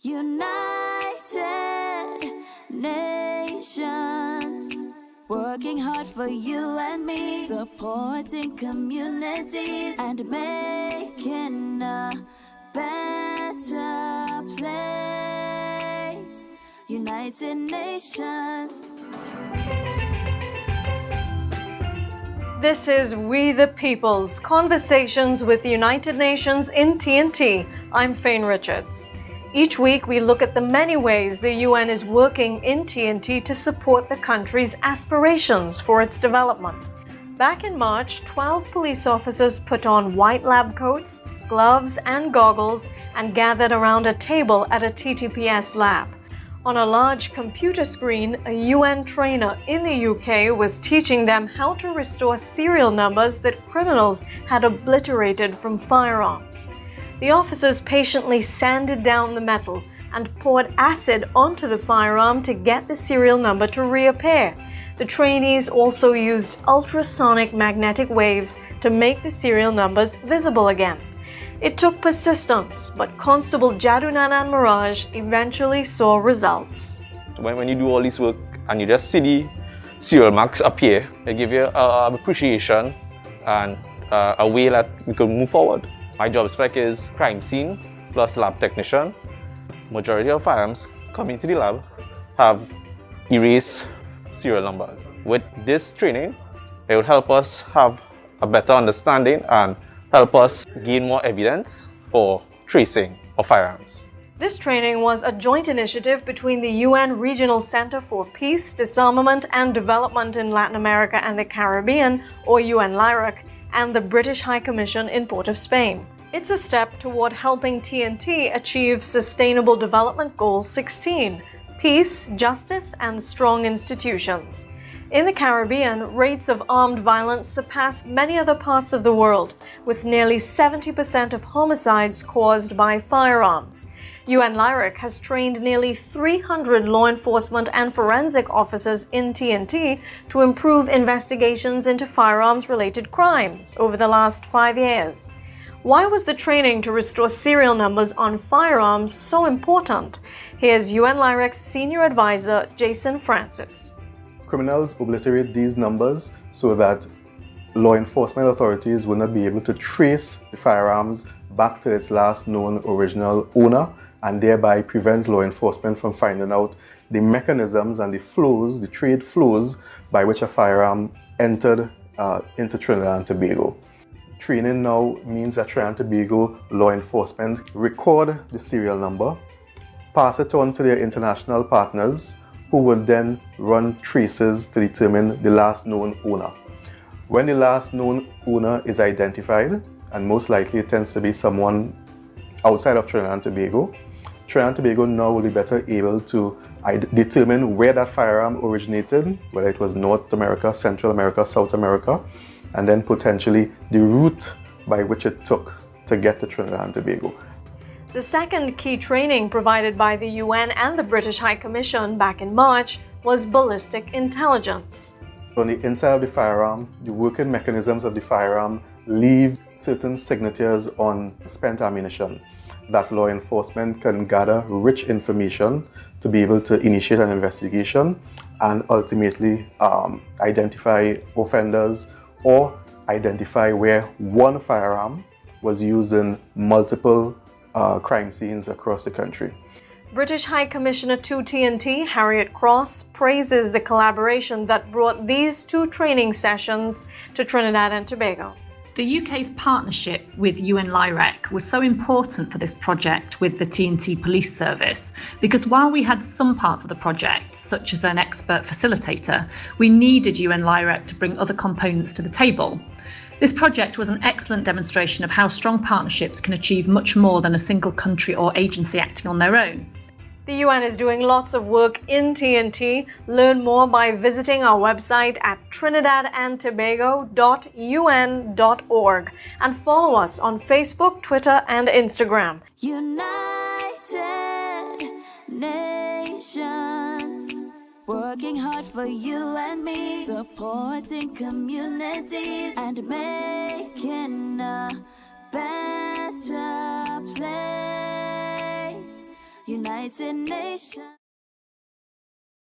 United Nations, working hard for you and me, supporting communities and making a better place. United Nations. This is We the People's Conversations with the United Nations in TNT. I'm Faine Richards. Each week we look at the many ways the UN is working in TNT to support the country's aspirations for its development. Back in March, 12 police officers put on white lab coats, gloves and goggles and gathered around a table at a TTPS lab. On a large computer screen, a UN trainer in the UK was teaching them how to restore serial numbers that criminals had obliterated from firearms. The officers patiently sanded down the metal and poured acid onto the firearm to get the serial number to reappear. The trainees also used ultrasonic magnetic waves to make the serial numbers visible again. It took persistence, but Constable Jadoonanan Maraj eventually saw results. When you do all this work and you just see the serial marks appear, they give you an appreciation and a way that we can move forward. My job spec is crime scene plus lab technician. Majority of firearms coming to the lab have erased serial numbers. With this training, it would help us have a better understanding and help us gain more evidence for tracing of firearms. This training was a joint initiative between the UN Regional Center for Peace, Disarmament and Development in Latin America and the Caribbean, or UNLIREC, and the British High Commission in Port of Spain. It's a step toward helping TNT achieve Sustainable Development Goals 16, peace, justice, and strong institutions. In the Caribbean, rates of armed violence surpass many other parts of the world, with nearly 70% of homicides caused by firearms. UNLIREC has trained nearly 300 law enforcement and forensic officers in TNT to improve investigations into firearms-related crimes over the last 5 years. Why was the training to restore serial numbers on firearms so important? Here's UNLIREC Senior Adviser Jason Francis. Criminals obliterate these numbers so that law enforcement authorities will not be able to trace the firearms back to its last known original owner, and thereby prevent law enforcement from finding out the mechanisms and the flows, the trade flows by which a firearm entered into Trinidad and Tobago. Training now means that Trinidad and Tobago law enforcement record the serial number, pass it on to their international partners, who would then run traces to determine the last known owner. When the last known owner is identified, and most likely it tends to be someone outside of Trinidad and Tobago, Trinidad and Tobago now will be better able to determine where that firearm originated, whether it was North America, Central America, South America, and then potentially the route by which it took to get to Trinidad and Tobago. The second key training provided by the UN and the British High Commission back in March was ballistic intelligence. On the inside of the firearm, the working mechanisms of the firearm leave certain signatures on spent ammunition that law enforcement can gather rich information to be able to initiate an investigation and ultimately identify offenders or identify where one firearm was used in multiple crime scenes across the country. British High Commissioner to TNT, Harriet Cross, praises the collaboration that brought these two training sessions to Trinidad and Tobago. The UK's partnership with UNLIREC was so important for this project with the TNT Police Service because while we had some parts of the project, such as an expert facilitator, we needed UNLIREC to bring other components to the table. This project was an excellent demonstration of how strong partnerships can achieve much more than a single country or agency acting on their own. The UN is doing lots of work in TNT. Learn more by visiting our website at trinidadandtobago.un.org and follow us on Facebook, Twitter, and Instagram. United Nations, working hard for you and me, supporting communities and making a better place. United Nations.